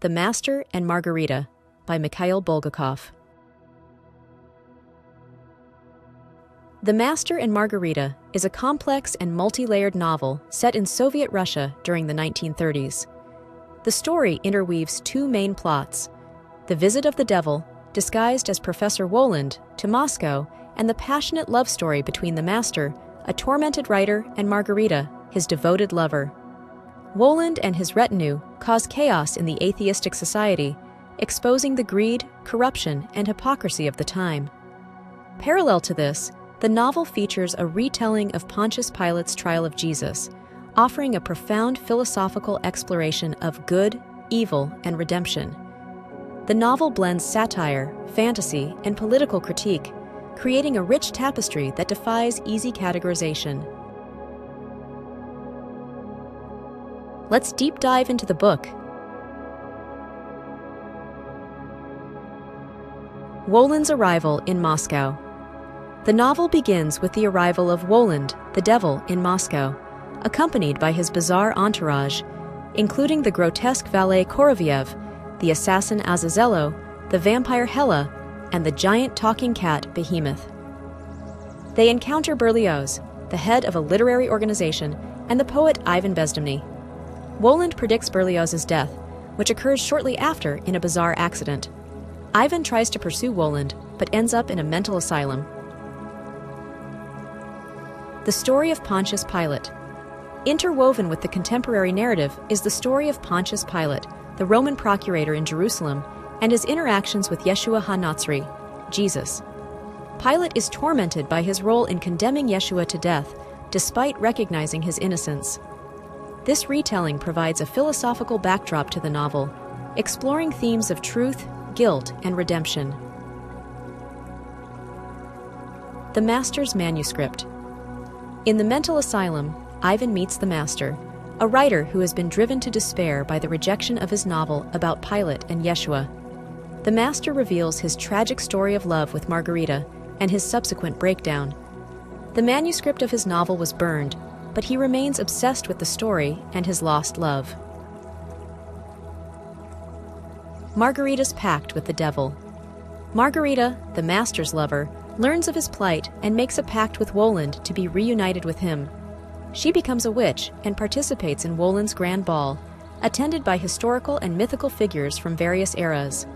The Master and Margarita by Mikhail Bulgakov. The Master and Margarita is a complex and multi-layered novel set in Soviet Russia during the 1930s. The story interweaves two main plots: the visit of the devil, disguised as Professor Woland, to Moscow, and the passionate love story between the Master, a tormented writer, and Margarita, his devoted lover. Woland and his retinue cause chaos in the atheistic society, exposing the greed, corruption, and hypocrisy of the time. Parallel to this, the novel features a retelling of Pontius Pilate's trial of Jesus, offering a profound philosophical exploration of good, evil, and redemption. The novel blends satire, fantasy, and political critique, creating a rich tapestry that defies easy categorization. Let's deep dive into the book. Woland's arrival in Moscow. The novel begins with the arrival of Woland, the devil, in Moscow, accompanied by his bizarre entourage, including the grotesque valet Koroviev, the assassin Azazello, the vampire Hela, and the giant talking cat Behemoth. They encounter Berlioz, the head of a literary organization, and the poet Ivan Bezdomny. Woland predicts Berlioz's death, which occurs shortly after in a bizarre accident. Ivan tries to pursue Woland, but ends up in a mental asylum. The story of Pontius Pilate. Interwoven with the contemporary narrative is the story of Pontius Pilate, the Roman procurator in Jerusalem, and his interactions with Yeshua HaNatzri, Jesus. Pilate is tormented by his role in condemning Yeshua to death, despite recognizing his innocence. This retelling provides a philosophical backdrop to the novel, exploring themes of truth, guilt, and redemption. The Master's manuscript. In the mental asylum, Ivan meets the Master, a writer who has been driven to despair by the rejection of his novel about Pilate and Yeshua. The Master reveals his tragic story of love with Margarita and his subsequent breakdown. The manuscript of his novel was burned, but he remains obsessed with the story and his lost love. Margarita's pact with the devil. Margarita, the Master's lover, learns of his plight and makes a pact with Woland to be reunited with him. She becomes a witch and participates in Woland's grand ball, attended by historical and mythical figures from various eras.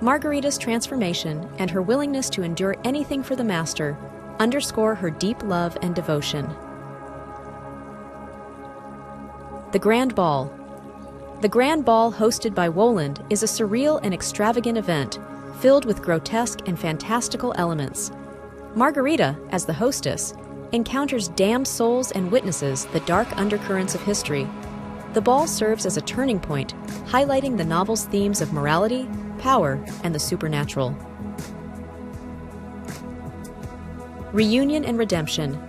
Margarita's transformation and her willingness to endure anything for the Master underscore her deep love and devotion. The Grand Ball. The Grand Ball hosted by Woland is a surreal and extravagant event filled with grotesque and fantastical elements. Margarita, as the hostess, encounters damned souls and witnesses the dark undercurrents of history. The ball serves as a turning point, highlighting the novel's themes of morality, power, and the supernatural. Reunion and redemption.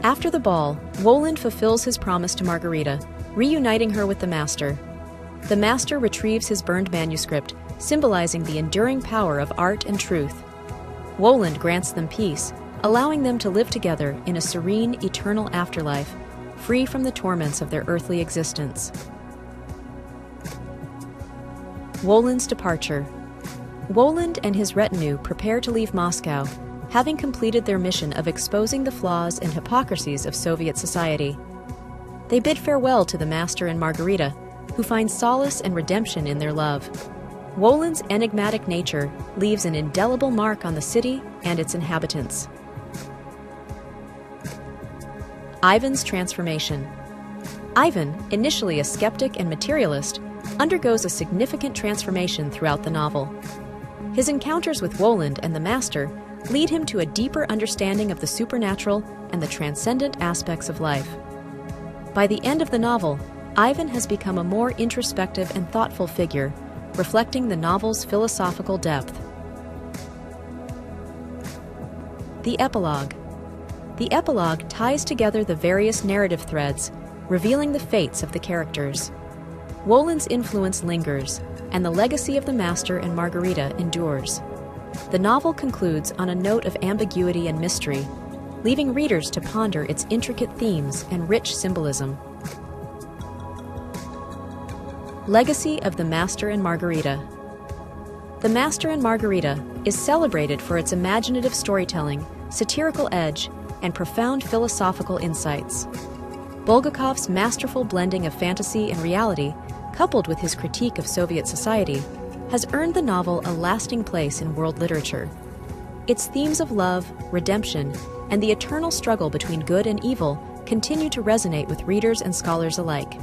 After the ball, Woland fulfills his promise to Margarita, reuniting her with the Master. The Master retrieves his burned manuscript, symbolizing the enduring power of art and truth. Woland grants them peace, allowing them to live together in a serene, eternal afterlife, free from the torments of their earthly existence. Woland's departure. Woland and his retinue prepare to leave Moscow, having completed their mission of exposing the flaws and hypocrisies of Soviet society. They bid farewell to the Master and Margarita, who find solace and redemption in their love. Woland's enigmatic nature leaves an indelible mark on the city and its inhabitants. Ivan's transformation. Ivan, initially a skeptic and materialist, undergoes a significant transformation throughout the novel. His encounters with Woland and the Master lead him to a deeper understanding of the supernatural and the transcendent aspects of life. By the end of the novel, Ivan has become a more introspective and thoughtful figure, reflecting the novel's philosophical depth. The epilogue. The epilogue ties together the various narrative threads, revealing the fates of the characters. Woland's influence lingers, and the legacy of the Master and Margarita endures. The novel concludes on a note of ambiguity and mystery, leaving readers to ponder its intricate themes and rich symbolism. Legacy of the Master and Margarita. The Master and Margarita is celebrated for its imaginative storytelling, satirical edge, and profound philosophical insights. Bulgakov's masterful blending of fantasy and reality, coupled with his critique of Soviet society, has earned the novel a lasting place in world literature. Its themes of love, redemption, and the eternal struggle between good and evil continue to resonate with readers and scholars alike.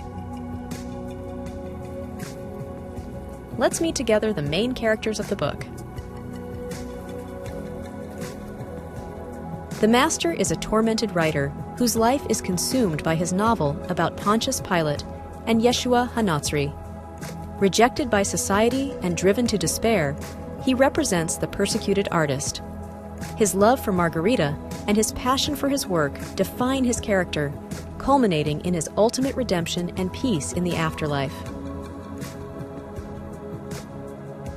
Let's meet together the main characters of the book. The Master is a tormented writer whose life is consumed by his novel about Pontius Pilate and Yeshua HaNatzri. Rejected by society and driven to despair, he represents the persecuted artist. His love for Margarita and his passion for his work define his character, culminating in his ultimate redemption and peace in the afterlife.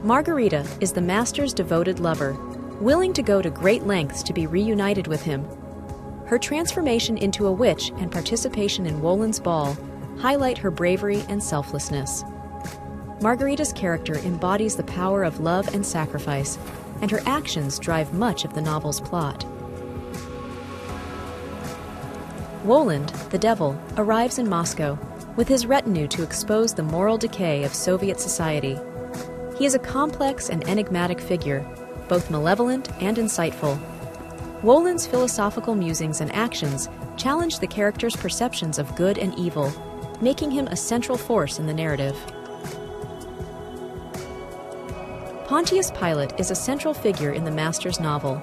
Margarita is the Master's devoted lover, willing to go to great lengths to be reunited with him. Her transformation into a witch and participation in Wolin's ball highlight her bravery and selflessness. Margarita's character embodies the power of love and sacrifice, and her actions drive much of the novel's plot. Wolin, the devil, arrives in Moscow with his retinue to expose the moral decay of Soviet society. He is a complex and enigmatic figure, both malevolent and insightful. Wolin's philosophical musings and actions challenge the character's perceptions of good and evil, making him a central force in the narrative. Pontius Pilate is a central figure in the Master's novel.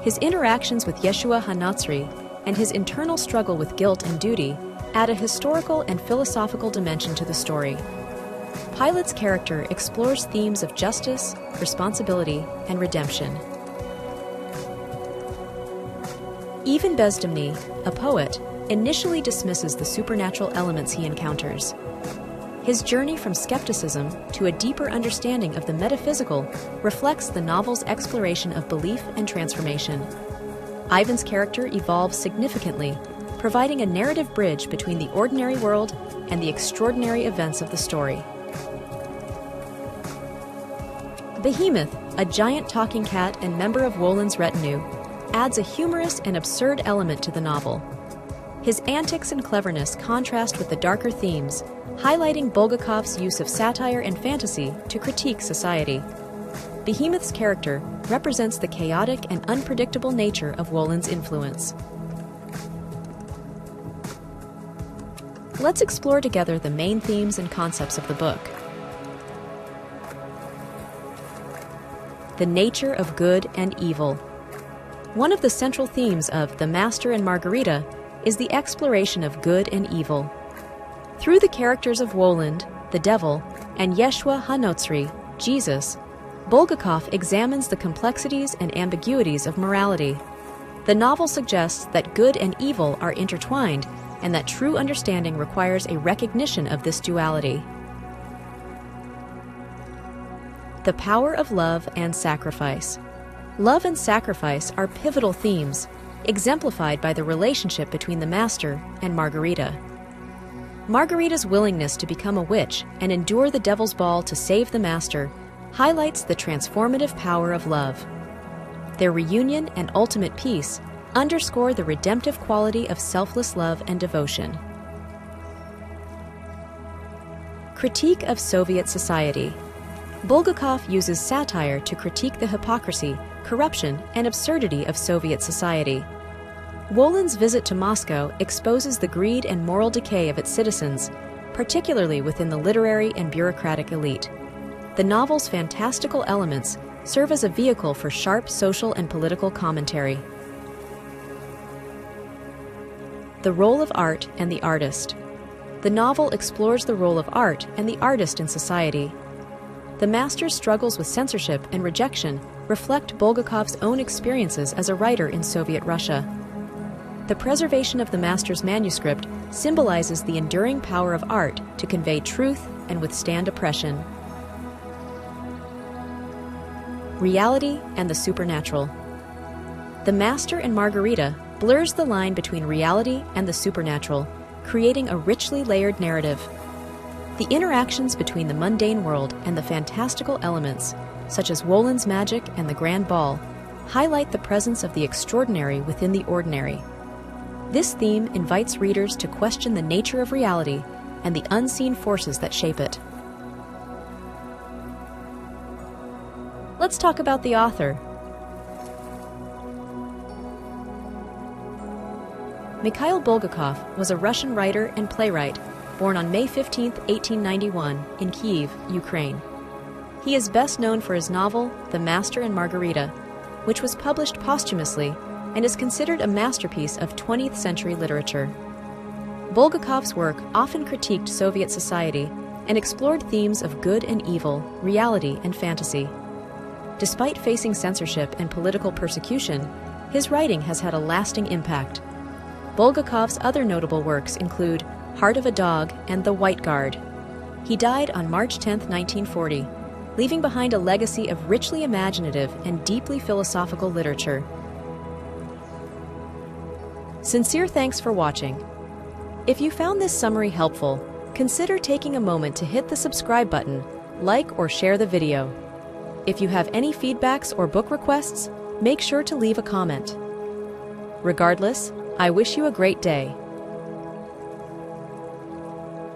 His interactions with Yeshua HaNatzri and his internal struggle with guilt and duty add a historical and philosophical dimension to the story. Pilate's character explores themes of justice, responsibility, and redemption. Even Bezdemny, a poet, initially dismisses the supernatural elements he encounters. His journey from skepticism to a deeper understanding of the metaphysical reflects the novel's exploration of belief and transformation. Ivan's character evolves significantly, providing a narrative bridge between the ordinary world and the extraordinary events of the story. Behemoth, a giant talking cat and member of Wolin's retinue, adds a humorous and absurd element to the novel. His antics and cleverness contrast with the darker themes, highlighting Bulgakov's use of satire and fantasy to critique society. Behemoth's character represents the chaotic and unpredictable nature of Wolin's influence. Let's explore together the main themes and concepts of the book. The nature of good and evil. One of the central themes of The Master and Margarita is the exploration of good and evil. Through the characters of Wolin, the devil, and Yeshua HaNatzri, Jesus, Bulgakov examines the complexities and ambiguities of morality. The novel suggests that good and evil are intertwined and that true understanding requires a recognition of this duality. The power of love and sacrifice. Love and sacrifice are pivotal themes, exemplified by the relationship between the Master and Margarita. Margarita's willingness to become a witch and endure the devil's ball to save the Master highlights the transformative power of love. Their reunion and ultimate peace underscore the redemptive quality of selfless love and devotion. Critique of Soviet society. Bulgakov uses satire to critique the hypocrisy, corruption, and absurdity of Soviet society. Wolin's visit to Moscow exposes the greed and moral decay of its citizens, particularly within the literary and bureaucratic elite. The novel's fantastical elements serve as a vehicle for sharp social and political commentary. The role of art and the artist. The novel explores the role of art and the artist in society. The Master's struggles with censorship and rejection reflect Bulgakov's own experiences as a writer in Soviet Russia. The preservation of the Master's manuscript symbolizes the enduring power of art to convey truth and withstand oppression. Reality and the supernatural. The Master and Margarita blurs the line between reality and the supernatural, creating a richly layered narrative. The interactions between the mundane world and the fantastical elements, such as Wolin's magic and the Grand Ball, highlight the presence of the extraordinary within the ordinary. This theme invites readers to question the nature of reality and the unseen forces that shape it. Let's talk about the author. Mikhail Bulgakov was a Russian writer and playwright born on May 15, 1891, in Kyiv, Ukraine. He is best known for his novel, The Master and Margarita, which was published posthumously and is considered a masterpiece of 20th century literature. Bulgakov's work often critiqued Soviet society and explored themes of good and evil, reality and fantasy. Despite facing censorship and political persecution, his writing has had a lasting impact. Bulgakov's other notable works include Heart of a Dog and The White Guard. He died on March 10, 1940, leaving behind a legacy of richly imaginative and deeply philosophical literature. Sincere thanks for watching. If you found this summary helpful, consider taking a moment to hit the subscribe button, like or share the video. If you have any feedbacks or book requests, make sure to leave a comment. Regardless, I wish you a great day.